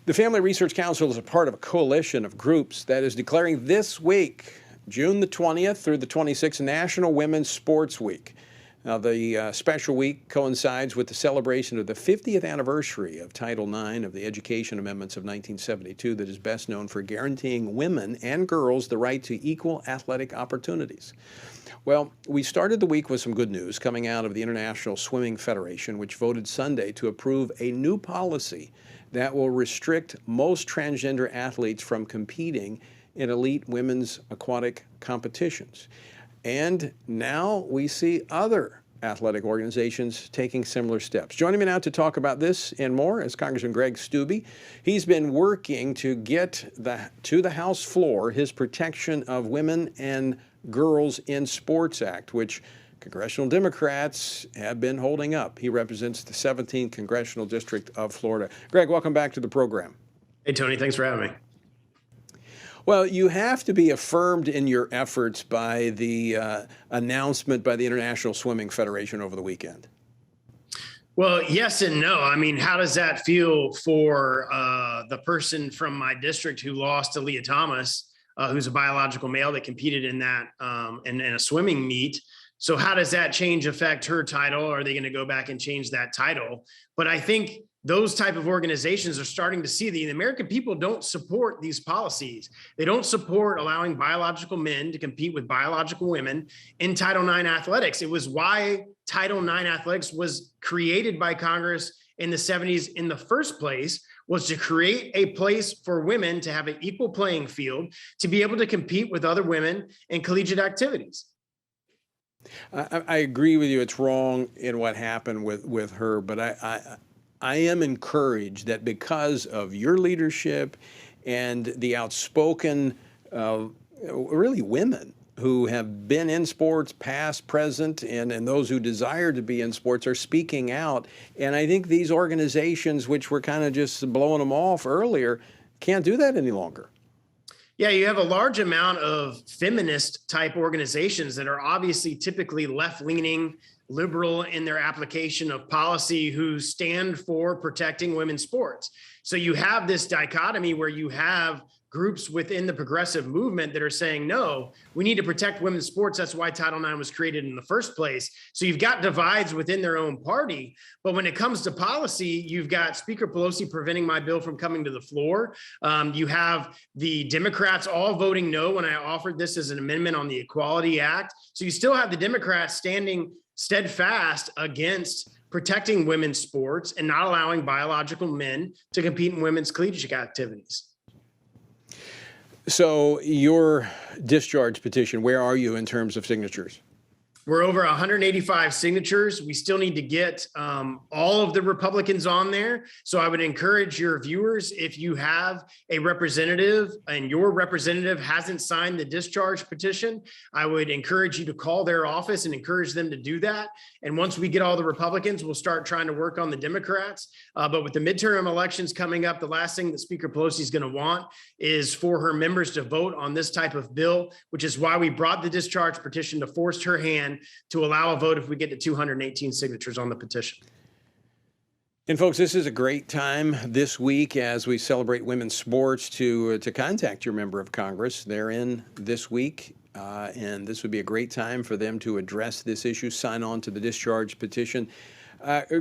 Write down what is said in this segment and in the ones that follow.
The Family Research Council is a part of a coalition of groups that is declaring this week, June the 20th through the 26th, National Women's Sports Week. Now, the special week coincides with the celebration of the 50th anniversary of Title IX of the Education Amendments of 1972 that is best known for guaranteeing women and girls the right to equal athletic opportunities. Well, we started the week with some good news coming out of the International Swimming Federation, which voted Sunday to approve a new policy that will restrict most transgender athletes from competing in elite women's aquatic competitions. And now we see other athletic organizations taking similar steps. Joining me now to talk about this and more is Congressman Greg Steube. He's been working to get to the House floor his Protection of Women and Girls in Sports Act, which congressional Democrats have been holding up. He represents the 17th Congressional District of Florida. Greg, welcome back to the program. Hey, Tony, thanks for having me. Well, you have to be affirmed in your efforts by the announcement by the International Swimming Federation over the weekend. Well, yes and no. I mean, how does that feel for the person from my district who lost to Leah Thomas, who's a biological male that competed in that in a swimming meet? So how does that change affect her title? Are they going to go back and change that title? But I think those type of organizations are starting to see the American people don't support these policies. They don't support allowing biological men to compete with biological women in Title IX athletics. It was why Title IX athletics was created by Congress in the 70s in the first place, was to create a place for women to have an equal playing field, to be able to compete with other women in collegiate activities. I agree with you. It's wrong in what happened with her, but I am encouraged that because of your leadership and the outspoken, really women who have been in sports, past, present, and those who desire to be in sports are speaking out. And I think these organizations, which were kind of just blowing them off earlier, can't do that any longer. Yeah, you have a large amount of feminist type organizations that are obviously typically left-leaning, liberal in their application of policy, who stand for protecting women's sports. So you have this dichotomy where you have groups within the progressive movement that are saying, no, we need to protect women's sports. That's why Title IX was created in the first place. So you've got divides within their own party. But when it comes to policy, you've got Speaker Pelosi preventing my bill from coming to the floor. You have the Democrats all voting no when I offered this as an amendment on the Equality Act. So you still have the Democrats standing steadfast against protecting women's sports and not allowing biological men to compete in women's collegiate activities. So your discharge petition, where are you in terms of signatures? We're over 185 signatures. We still need to get all of the Republicans on there. So I would encourage your viewers, if you have a representative and your representative hasn't signed the discharge petition, I would encourage you to call their office and encourage them to do that. And once we get all the Republicans, we'll start trying to work on the Democrats. But with the midterm elections coming up, the last thing that Speaker Pelosi is going to want is for her members to vote on this type of bill, which is why we brought the discharge petition to force her hand to allow a vote if we get to 218 signatures on the petition. And folks, this is a great time this week as we celebrate women's sports to contact your member of Congress. They're in this week, and this would be a great time for them to address this issue, sign on to the discharge petition.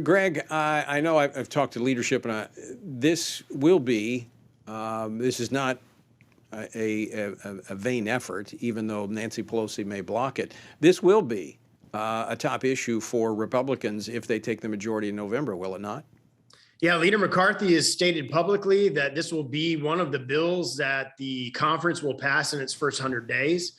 Greg, I know I've talked to leadership, and this will be, this is not a vain effort, even though Nancy Pelosi may block it. This will be a top issue for Republicans if they take the majority in November, will it not? Yeah, Leader McCarthy has stated publicly that this will be one of the bills that the conference will pass in its first 100 days.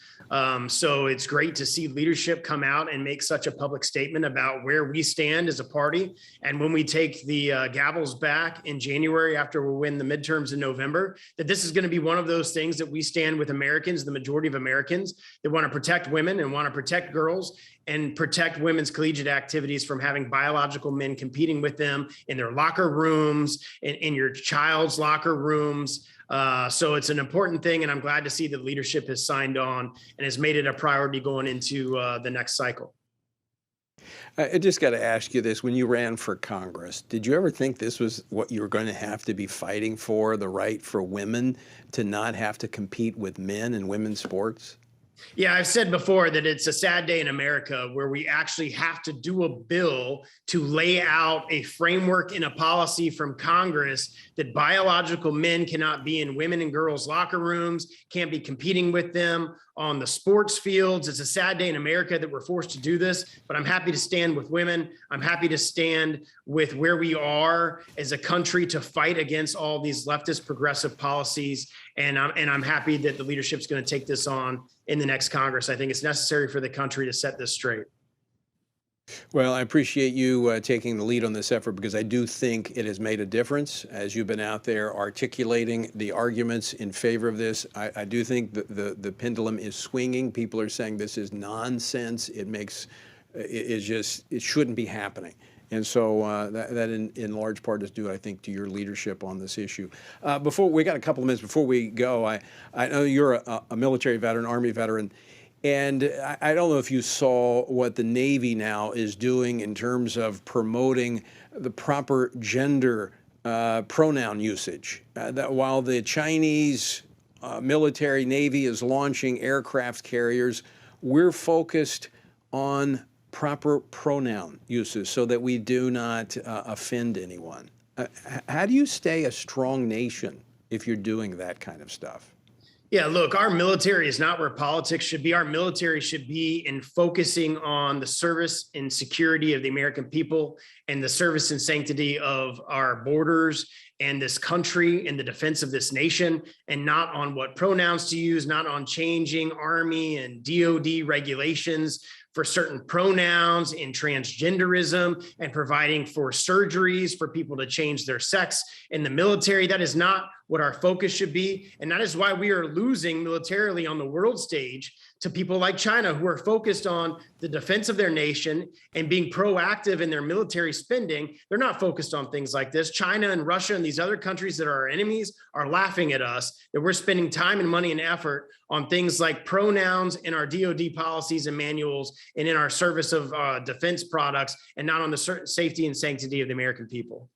So it's great to see leadership come out and make such a public statement about where we stand as a party. And when we take the gavels back in January after we win the midterms in November, that this is going to be one of those things that we stand with Americans, the majority of Americans that want to protect women and want to protect girls and protect women's collegiate activities from having biological men competing with them in their locker rooms, in your child's locker rooms. So it's an important thing, and I'm glad to see that leadership has signed on and has made it a priority going into the next cycle. I just got to ask you this. When you ran for Congress, did you ever think this was what you were going to have to be fighting for, the right for women to not have to compete with men in women's sports? Yeah, I've said before that it's a sad day in America where we actually have to do a bill to lay out a framework and a policy from Congress that biological men cannot be in women and girls' locker rooms, can't be competing with them on the sports fields. It's a sad day in America that we're forced to do this, but I'm happy to stand with women. I'm happy to stand with where we are as a country to fight against all these leftist progressive policies. And I'm happy that the leadership is going to take this on in the next Congress. I think it's necessary for the country to set this straight. Well, I appreciate you taking the lead on this effort because I do think it has made a difference as you've been out there articulating the arguments in favor of this. I do think the pendulum is swinging. People are saying this is nonsense. It shouldn't be happening. And so that in large part is due, I think, to your leadership on this issue. Before we got a couple of minutes before we go, I know you're a military veteran, Army veteran, and I don't know if you saw what the Navy now is doing in terms of promoting the proper gender pronoun usage. That while the Chinese military Navy is launching aircraft carriers, we're focused on proper pronoun uses so that we do not offend anyone. How do you stay a strong nation if you're doing that kind of stuff? Yeah, look, our military is not where politics should be. Our military should be in focusing on the service and security of the American people and the service and sanctity of our borders and this country and the defense of this nation, and not on what pronouns to use, not on changing Army and DOD regulations for certain pronouns in transgenderism and providing for surgeries for people to change their sex in the military. That is not what our focus should be. And that is why we are losing militarily on the world stage to people like China, who are focused on the defense of their nation and being proactive in their military spending. They're not focused on things like this. China and Russia and these other countries that are our enemies are laughing at us that we're spending time and money and effort on things like pronouns in our DOD policies and manuals and in our service of defense products, and not on the safety and sanctity of the American people.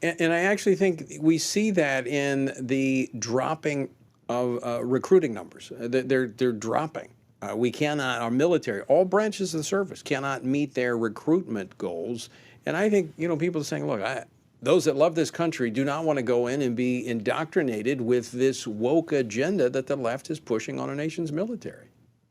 And I actually think we see that in the dropping of recruiting numbers. They're dropping. We cannot, our military, all branches of the service cannot meet their recruitment goals. And I think, people are saying, look, those that love this country do not want to go in and be indoctrinated with this woke agenda that the left is pushing on our nation's military.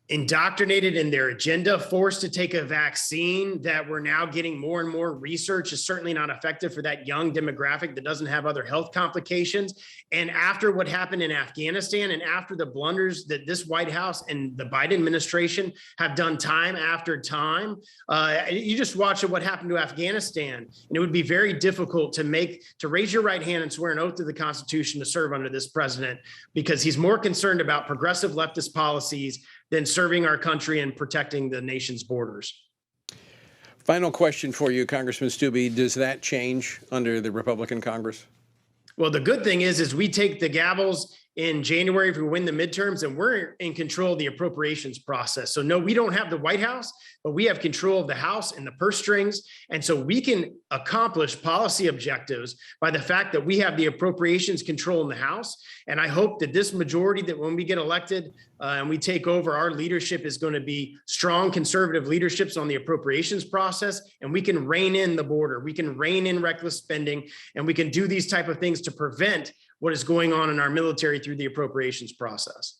Indoctrinated in their agenda, forced to take a vaccine that we're now getting more and more research is certainly not effective for that young demographic that doesn't have other health complications. And after what happened in Afghanistan and after the blunders that this White House and the Biden administration have done time after time, you just watch what happened to Afghanistan. And it would be very difficult to raise your right hand and swear an oath to the Constitution to serve under this president, because he's more concerned about progressive leftist policies than serving our country and protecting the nation's borders. Final question for you, Congressman Steube. Does that change under the Republican Congress? Well, the good thing is we take the gavels in January if we win the midterms, and we're in control of the appropriations process. So no, we don't have the White House, but we have control of the House and the purse strings. And so we can accomplish policy objectives by the fact that we have the appropriations control in the House. And I hope that this majority, that when we get elected and we take over, our leadership is going to be strong conservative leaderships on the appropriations process, and we can rein in the border. We can rein in reckless spending, and we can do these type of things to prevent what is going on in our military through the appropriations process.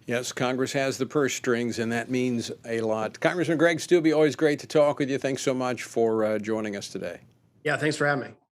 Yes, Congress has the purse strings, and that means a lot. Congressman Greg Steube, always great to talk with you. Thanks so much for joining us today. Yeah, thanks for having me.